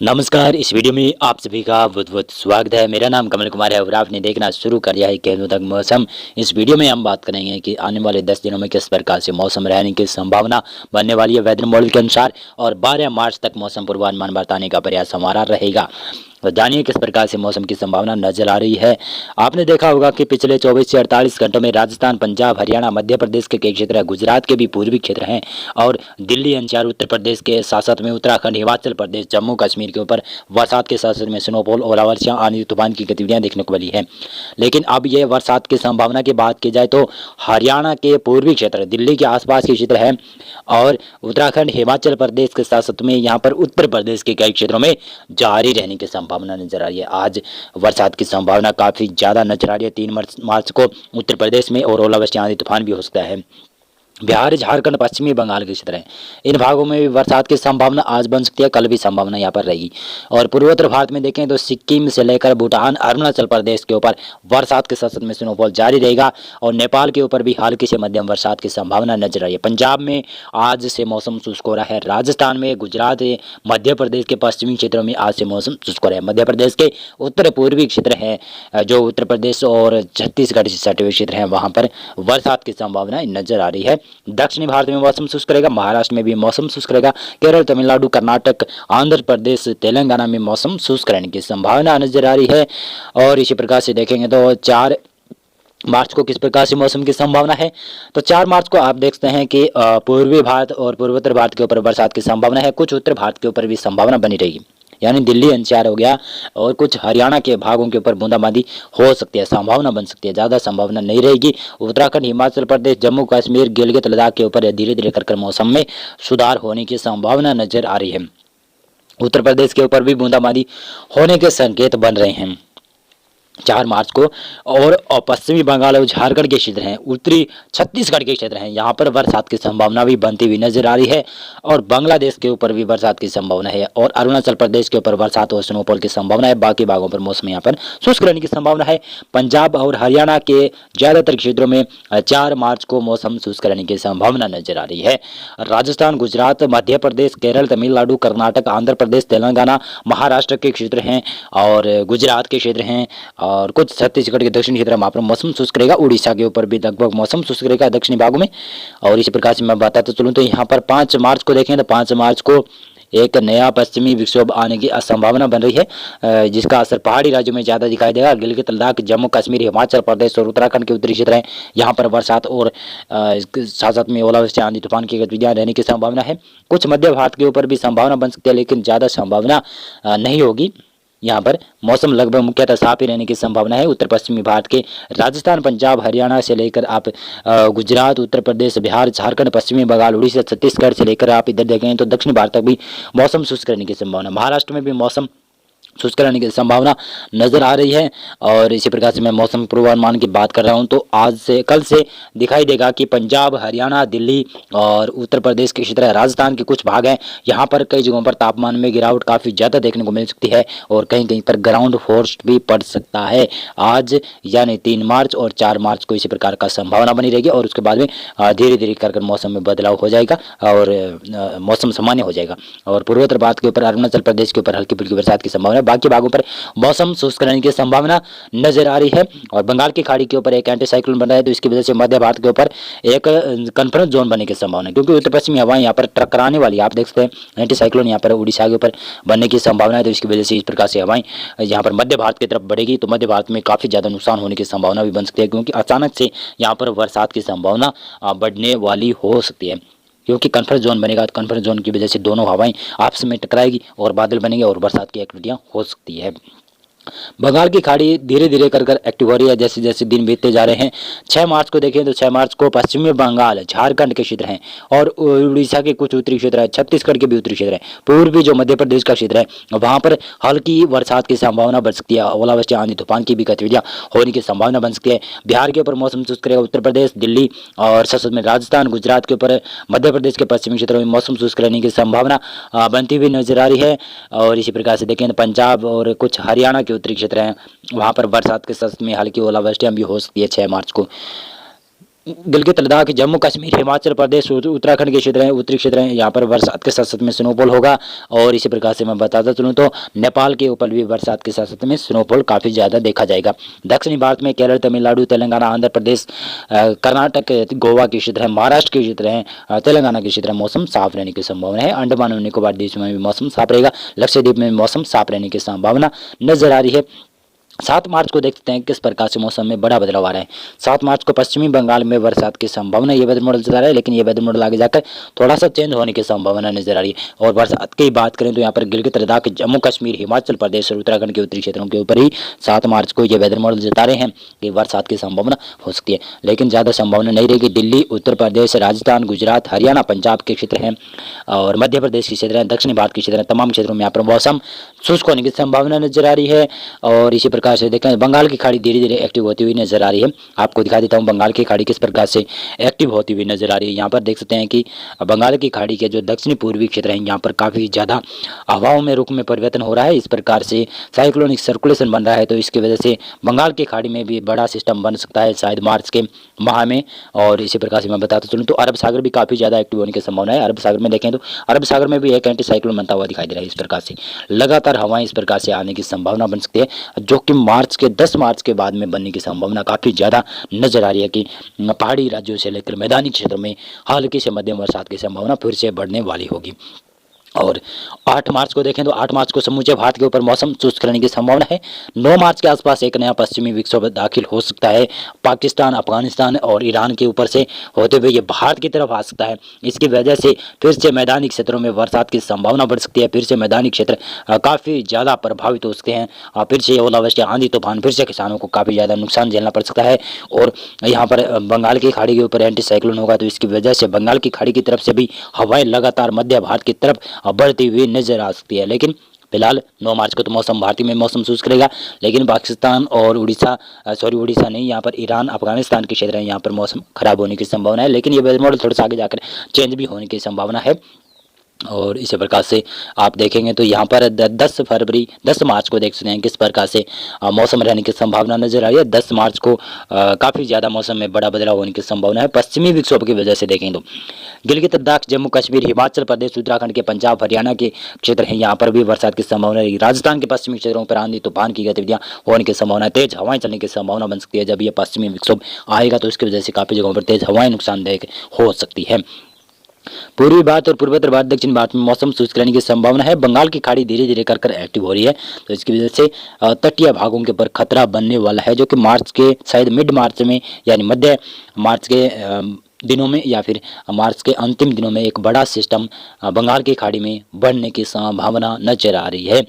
नमस्कार। इस वीडियो में आप सभी का बहुत बहुत स्वागत है। मेरा नाम कमल कुमार है और आपने देखना शुरू कर दिया है केंद्रों तक मौसम। इस वीडियो में हम बात करेंगे कि आने वाले 10 दिनों में किस प्रकार से मौसम रहने की संभावना बनने वाली है वेदर मॉडल के अनुसार, और 12 मार्च तक मौसम पूर्वानुमान बताने का प्रयास हमारा रहेगा। तो जानिए किस प्रकार से मौसम की संभावना नजर आ रही है। आपने देखा होगा कि पिछले 24 से 48 घंटों में राजस्थान, पंजाब, हरियाणा, मध्य प्रदेश के कई क्षेत्र हैं, गुजरात के भी पूर्वी क्षेत्र हैं, और दिल्ली एनसीआर, उत्तर प्रदेश के साथ साथ में उत्तराखंड, हिमाचल प्रदेश, जम्मू कश्मीर के ऊपर बरसात के साथ साथ में स्नोफॉल और वर्षा, आंधी तूफान की गतिविधियां देखने को मिली है। लेकिन अब ये बरसात की संभावना की बात की जाए तो हरियाणा के पूर्वी क्षेत्र, दिल्ली के आसपास के क्षेत्र हैं, और उत्तराखंड, हिमाचल प्रदेश के साथ साथ में यहाँ पर उत्तर प्रदेश के कई क्षेत्रों में जारी रहने की संभावना नजर आ रही है। आज बरसात की संभावना काफी ज्यादा नजर आ रही है। 3 मार्च को उत्तर प्रदेश में और ओलावृष्टि, आंधी तूफान भी हो सकता है। बिहार, झारखंड, पश्चिमी बंगाल के क्षेत्र हैं, इन भागों में भी बरसात की संभावना आज बन सकती है, कल भी संभावना यहाँ पर रहेगी। और पूर्वोत्तर भारत में देखें तो सिक्किम से लेकर भूटान, अरुणाचल प्रदेश के ऊपर बरसात के साथ साथ में स्नोफॉल जारी रहेगा, और नेपाल के ऊपर भी हल्की से मध्यम बरसात की संभावना नजर आ रही है। पंजाब में आज से मौसम शुष्क हो रहा है। राजस्थान में, गुजरात, मध्य प्रदेश के पश्चिमी क्षेत्रों में आज से मौसम शुष्क हो रहा है। मध्य प्रदेश के उत्तर पूर्वी क्षेत्र हैं, जो उत्तर प्रदेश और छत्तीसगढ़ से सटे हुए क्षेत्र हैं, वहां पर बरसात की संभावना नजर आ रही है। दक्षिणी भारत में मौसम शुष्क रहेगा, महाराष्ट्र में भी मौसम शुष्क रहेगा, केरल, तमिलनाडु, कर्नाटक, आंध्र प्रदेश, तेलंगाना में मौसम शुष्क रहने की संभावना नजर आ रही है। और इसी प्रकार से देखेंगे तो 4 मार्च को किस प्रकार से मौसम की संभावना है। तो 4 मार्च को आप देखते हैं कि पूर्वी भारत और पूर्वोत्तर भारत के ऊपर बरसात की संभावना है। कुछ उत्तर भारत के ऊपर भी संभावना बनी रहेगी, यानी दिल्ली एनसीआर हो गया, और कुछ हरियाणा के भागों के ऊपर बूंदाबांदी हो सकती है, संभावना बन सकती है, ज़्यादा संभावना नहीं रहेगी। उत्तराखंड, हिमाचल प्रदेश, जम्मू कश्मीर, गिलगित लद्दाख के ऊपर धीरे धीरे कर मौसम में सुधार होने की संभावना नजर आ रही है। उत्तर प्रदेश के ऊपर भी बूंदाबांदी होने के संकेत बन रहे हैं 4 मार्च को। और पश्चिमी बंगाल और झारखंड के क्षेत्र हैं, उत्तरी छत्तीसगढ़ के क्षेत्र हैं, यहाँ पर बरसात की संभावना भी बनती हुई नजर आ रही है। और बांग्लादेश के ऊपर भी बरसात की संभावना है, और अरुणाचल प्रदेश के ऊपर बरसात और स्नोफॉल की संभावना है। बाकी भागों पर मौसम यहाँ पर शुष्क रहने की संभावना है। पंजाब और हरियाणा के ज्यादातर क्षेत्रों में 4 मार्च को मौसम शुष्क रहने की संभावना नजर आ रही है। राजस्थान, गुजरात, मध्य प्रदेश, केरल, तमिलनाडु, कर्नाटक, आंध्र प्रदेश, तेलंगाना, महाराष्ट्र के क्षेत्र हैं, और गुजरात के क्षेत्र हैं, और कुछ छत्तीसगढ़ के दक्षिणी क्षेत्र में वहाँ पर मौसम शुष्क रहेगा। उड़ीसा के ऊपर भी लगभग मौसम शुष्क रहेगा दक्षिणी भागों में। और इसी प्रकार से मैं बताता चलूँ तो यहाँ पर 5 मार्च को देखें तो 5 मार्च को एक नया पश्चिमी विक्षोभ आने की संभावना बन रही है, जिसका असर पहाड़ी राज्यों में ज़्यादा दिखाई देगा। गिलगित लद्दाख, जम्मू कश्मीर, हिमाचल प्रदेश और उत्तराखंड के उत्तरी क्षेत्र हैं, यहाँ पर बरसात और इसके साथ साथ में ओलावृष्टि, आंधी तूफान की गतिविधियाँ रहने की संभावना है। कुछ मध्य भारत के ऊपर भी संभावना बन सकती है, लेकिन ज़्यादा संभावना नहीं होगी। यहाँ पर मौसम लगभग मुख्यतः साफ ही रहने की संभावना है। उत्तर पश्चिमी भारत के राजस्थान, पंजाब, हरियाणा से लेकर आप गुजरात, उत्तर प्रदेश, बिहार, झारखंड, पश्चिमी बंगाल, उड़ीसा, छत्तीसगढ़ से लेकर आप इधर देखें तो दक्षिण भारत तक भी मौसम शुष्क रहने की संभावना। महाराष्ट्र में भी मौसम शुष्क रहने की संभावना नजर आ रही है। और इसी प्रकार से मैं मौसम पूर्वानुमान की बात कर रहा हूं तो आज से कल से दिखाई देगा कि पंजाब, हरियाणा, दिल्ली और उत्तर प्रदेश के क्षेत्र, राजस्थान के कुछ भाग हैं, यहाँ पर कई जगहों पर तापमान में गिरावट काफ़ी ज़्यादा देखने को मिल सकती है, और कहीं कहीं पर ग्राउंड फ्रॉस्ट भी पड़ सकता है आज, यानी 3 मार्च और 4 मार्च को इसी प्रकार का संभावना बनी रहेगी। और उसके बाद में धीरे धीरे कर मौसम में बदलाव हो जाएगा और मौसम सामान्य हो जाएगा। और पूर्वोत्तर भारत के ऊपर, अरुणाचल प्रदेश के ऊपर हल्की फुल्की बरसात की संभावना, बाकी भागों पर मौसम शुष्क रहने की संभावना नजर आ रही है। और बंगाल की खाड़ी के ऊपर एक एंटी साइक्लोन बन रहा है, तो इसकी वजह से मध्य भारत के ऊपर एक कन्फ्रेंस जोन बनने की संभावना है, क्योंकि उत्तर पश्चिमी हवाएं यहाँ पर टकराने वाली, आप देख सकते हैं एंटी साइक्लोन यहाँ पर उड़ीसा के ऊपर बनने की संभावना है। तो इसकी वजह से इस प्रकार से हवाएं यहाँ पर मध्य भारत की तरफ बढ़ेगी, तो मध्य भारत में काफी ज्यादा नुकसान होने की संभावना भी बन सकती है, क्योंकि अचानक से यहाँ पर बरसात की संभावना बढ़ने वाली हो सकती है, क्योंकि कन्फ्रेंस जोन बनेगा। तो कन्फ्रेंस जोन की वजह से दोनों हवाएं आपस में टकराएगी और बादल बनेंगे और बरसात की एक्टिविटियां हो सकती है। बंगाल की खाड़ी धीरे धीरे कर एक्टिव हो रही है जैसे जैसे दिन बीतते जा रहे हैं। 6 मार्च को देखें तो 6 मार्च को पश्चिमी बंगाल, झारखंड के क्षेत्र हैं, और उड़ीसा के कुछ उत्तरी क्षेत्र है, छत्तीसगढ़ के भी उत्तरी क्षेत्र है, पूर्वी जो मध्य प्रदेश का क्षेत्र है, वहां पर हल्की बरसात की संभावना बढ़ सकती है। ओलावृष्टि, आंधी तूफान की भी गतिविधियां होने की संभावना बन सकती है। बिहार के ऊपर मौसम शुष्क रहेगा, उत्तर प्रदेश, दिल्ली और साथ में राजस्थान, गुजरात के ऊपर, मध्य प्रदेश के पश्चिमी क्षेत्रों में मौसम शुष्क रहने की संभावना बनती हुई नजर आ रही है। और इसी प्रकार से देखें तो पंजाब और कुछ हरियाणा के उत्तरी क्षेत्र हैं, वहाँ पर बरसात के साथ में हल्की ओलावृष्टियाँ भी हो सकती है 6 मार्च को। गिलगित लद्दाख, जम्मू कश्मीर, हिमाचल प्रदेश, उत्तराखंड के क्षेत्र हैं, उत्तरी क्षेत्र हैं, यहाँ पर बरसात के साथ साथ में स्नोफॉल होगा। और इसी प्रकार से मैं बताता चलूँ तो नेपाल के ऊपर भी बरसात के साथ साथ में स्नोफॉल काफ़ी ज़्यादा देखा जाएगा। दक्षिणी भारत में केरल, तमिलनाडु, तेलंगाना, आंध्र प्रदेश, कर्नाटक, गोवा के क्षेत्र हैं, महाराष्ट्र के क्षेत्र हैं, तेलंगाना के क्षेत्र में मौसम साफ रहने की संभावना है। अंडमान और निकोबार द्वीप में भी मौसम साफ रहेगा। लक्षद्वीप में मौसम साफ रहने की संभावना नजर आ रही है। 7 मार्च को देखते हैं किस प्रकार से मौसम में बड़ा बदलाव आ रहा है। 7 मार्च को पश्चिमी बंगाल में बरसात की संभावना, ये वेदर मॉडल चला रहा है, लेकिन ये वेदर मॉडल आगे जाकर थोड़ा सा चेंज होने की संभावना नजर आ रही है। और बरसात की बात करें तो यहाँ पर गिलगित लद्दाख, जम्मू कश्मीर, हिमाचल प्रदेश और उत्तराखंड के उत्तरी क्षेत्रों के ऊपर ही 7 मार्च को ये वेदर मॉडल जता रहे हैं कि बरसात की संभावना हो सकती है, लेकिन ज़्यादा संभावना नहीं रहेगी। दिल्ली, उत्तर प्रदेश, राजस्थान, गुजरात, हरियाणा, पंजाब के क्षेत्र हैं और मध्य प्रदेश के क्षेत्र हैं, दक्षिणी भारत के क्षेत्र हैं, तमाम क्षेत्रों में यहाँ पर मौसम शुष्क होने की संभावना नजर आ रही है। और इसी प्रकार से देखें बंगाल की खाड़ी धीरे धीरे एक्टिव होती हुई नजर आ रही है। आपको दिखा देता हूं बंगाल की खाड़ी किस प्रकार से एक्टिव होती हुई नजर आ रही है। यहाँ पर देख सकते हैं कि बंगाल की खाड़ी के जो दक्षिणी पूर्वी क्षेत्र हैं यहाँ पर काफ़ी ज़्यादा हवाओं में रुख में परिवर्तन हो रहा है। इस प्रकार से साइक्लोनिक सर्कुलेशन बन रहा है, तो इसकी वजह से बंगाल की खाड़ी में भी बड़ा सिस्टम बन सकता है शायद मार्च के माह में। और इसी प्रकार से मैं बताता चलूँ तो अरब सागर भी काफ़ी ज़्यादा एक्टिव होने की संभावना है। अरब सागर में देखें तो अरब सागर में भी एक एंटी साइक्लोन बनता हुआ दिखाई दे रहा है। इस प्रकार से लगातार हवाएं इस प्रकार से आने की संभावना बन सकती है, जो कि 10 मार्च के बाद में बनने की संभावना काफ़ी ज़्यादा नजर आ रही है कि पहाड़ी राज्यों से लेकर मैदानी क्षेत्रों में हल्की से मध्यम बरसात की संभावना फिर से बढ़ने वाली होगी। और 8 मार्च को देखें तो 8 मार्च को समूचे भारत के ऊपर मौसम शुष्क रहने की संभावना है। 9 मार्च के आसपास एक नया पश्चिमी विक्षोभ दाखिल हो सकता है पाकिस्तान, अफगानिस्तान और ईरान के ऊपर से होते हुए ये भारत की तरफ आ सकता है। इसकी वजह से फिर से मैदानी क्षेत्रों में बरसात की संभावना बढ़ सकती है। फिर से मैदानी क्षेत्र काफ़ी ज़्यादा प्रभावित हो सकते हैं। फिर से ओलावृष्टि, आंधी तूफान, फिर से किसानों को काफ़ी ज़्यादा नुकसान झेलना पड़ सकता है। और यहाँ पर बंगाल की खाड़ी के ऊपर एंटी साइक्लोन होगा, तो इसकी वजह से बंगाल की खाड़ी की तरफ से भी हवाएं लगातार मध्य भारत की तरफ बढ़ती हुई नजर आ सकती है। लेकिन फिलहाल 9 मार्च को तो भारतीय में मौसम शुष्क रहेगा, लेकिन पाकिस्तान और उड़ीसा नहीं, यहाँ पर ईरान, अफगानिस्तान के क्षेत्र हैं, यहाँ पर मौसम खराब होने की संभावना है। लेकिन ये वेदर मॉडल थोड़ा सा आगे जाकर चेंज भी होने की संभावना है। और इसी प्रकार से आप देखेंगे तो यहाँ पर 10 मार्च को देख सकते हैं किस प्रकार से मौसम रहने की संभावना नजर आ रही है। 10 मार्च को काफ़ी ज़्यादा मौसम में बड़ा बदलाव होने की संभावना है पश्चिमी विक्षोभ की वजह से। देखें तो गिलगित लद्दाख, जम्मू कश्मीर, हिमाचल प्रदेश, उत्तराखंड के पंजाब, हरियाणा के क्षेत्र हैं, यहाँ पर भी बरसात की संभावना है। राजस्थान के पश्चिमी क्षेत्रों पर आंधी तूफान की गतिविधियाँ होने की संभावना है। तेज हवाएं चलने की संभावना बन सकती है। जब ये पश्चिमी विक्षोभ आएगा तो इसकी वजह से काफ़ी जगहों पर तेज हवाएं नुकसानदायक हो सकती है। पूर्वी भारत और पूर्वोत्तर भारत, दक्षिण भारत में मौसम शुष्क रहने की संभावना है। बंगाल की खाड़ी धीरे धीरे कर एक्टिव हो रही है, तो इसकी वजह से तटीय भागों के ऊपर खतरा बनने वाला है, जो कि मार्च के शायद मिड मार्च में यानी मध्य मार्च के दिनों में या फिर मार्च के अंतिम दिनों में एक बड़ा सिस्टम बंगाल की खाड़ी में बढ़ने की संभावना नजर आ रही है।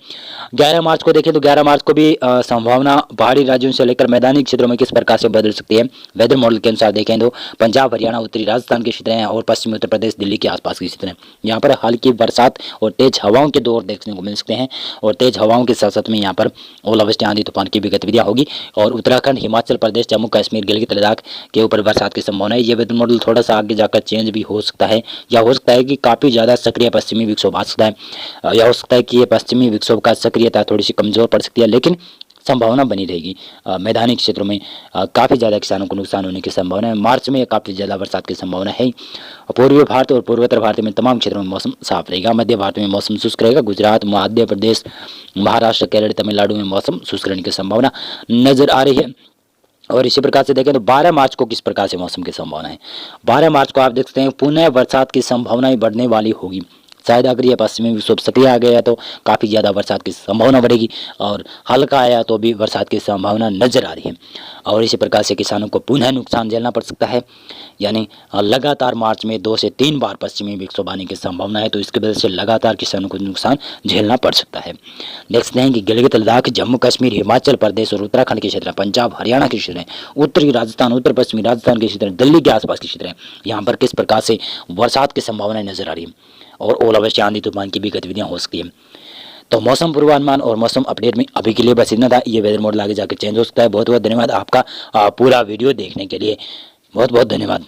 11 मार्च को देखें तो 11 मार्च को भी संभावना पहाड़ी राज्यों से लेकर मैदानी क्षेत्रों में किस प्रकार से बदल सकती है। वेदर मॉडल के अनुसार देखें तो पंजाब, हरियाणा, उत्तरी राजस्थान के क्षेत्र हैं और पश्चिमी उत्तर प्रदेश, दिल्ली के आसपास के क्षेत्र हैं, यहाँ पर हल्की बरसात और तेज हवाओं के दौर देखने को मिल सकते हैं। और तेज हवाओं के साथ साथ में यहाँ पर ओलावृष्टि, आंधी तूफान की भी गतिविधियाँ होगी। और उत्तराखंड, हिमाचल प्रदेश, जम्मू कश्मीर, गिलगित लद्दाख के ऊपर बरसात की संभावना है। ये वेदर मॉडल थोड़ा सा आगे जाकर चेंज भी हो सकता है, या हो सकता है कि काफ़ी ज़्यादा सक्रिय पश्चिमी विक्षोभ आ सकता है, या हो सकता है कि ये पश्चिमी विक्षोभ का सक्रियता थोड़ी सी कमज़ोर पड़ सकती है, लेकिन संभावना बनी रहेगी। मैदानी क्षेत्रों में काफ़ी ज़्यादा किसानों को नुकसान होने की संभावना है। मार्च में काफ़ी ज़्यादा बरसात की संभावना है। पूर्वी भारत और पूर्वोत्तर भारत में तमाम क्षेत्रों में मौसम साफ रहेगा। मध्य भारत में मौसम शुष्क रहेगा। गुजरात, मध्य प्रदेश, महाराष्ट्र, केरल, तमिलनाडु में मौसम शुष्क रहने की संभावना नजर आ रही है। और इसी प्रकार से देखें तो 12 मार्च को किस प्रकार से मौसम की संभावना है। 12 मार्च को आप देख सकते हैं पुनः बरसात की संभावनाएं बढ़ने वाली होगी। शायद अगर ये पश्चिमी विक्षोभ सक्रिय आ गया तो काफ़ी ज़्यादा बरसात की संभावना बढ़ेगी, और हल्का आया तो भी बरसात की संभावना नजर आ रही है। और इसी प्रकार से किसानों को पुनः नुकसान झेलना पड़ सकता है, यानी लगातार मार्च में 2 से 3 बार पश्चिमी विक्षोभ आने की संभावना है, तो इसकी वजह से लगातार किसानों को नुकसान झेलना पड़ सकता है। देखते हैं कि गिलगित लद्दाख, जम्मू कश्मीर, हिमाचल प्रदेश और उत्तराखंड के क्षेत्र, पंजाब, हरियाणा के क्षेत्र हैं, उत्तरी राजस्थान, उत्तर पश्चिमी राजस्थान के क्षेत्र, दिल्ली के आसपास के क्षेत्र हैं, यहाँ पर किस प्रकार से बरसात की संभावनाएं नजर आ रही है और ओलावृष्टि, आंधी तूफान की भी गतिविधियां हो सकती है। तो मौसम पूर्वानुमान और मौसम अपडेट में अभी के लिए बस इतना था। ये वेदर मॉडल आगे जाकर चेंज हो सकता है। बहुत बहुत धन्यवाद आपका पूरा वीडियो देखने के लिए। बहुत बहुत धन्यवाद।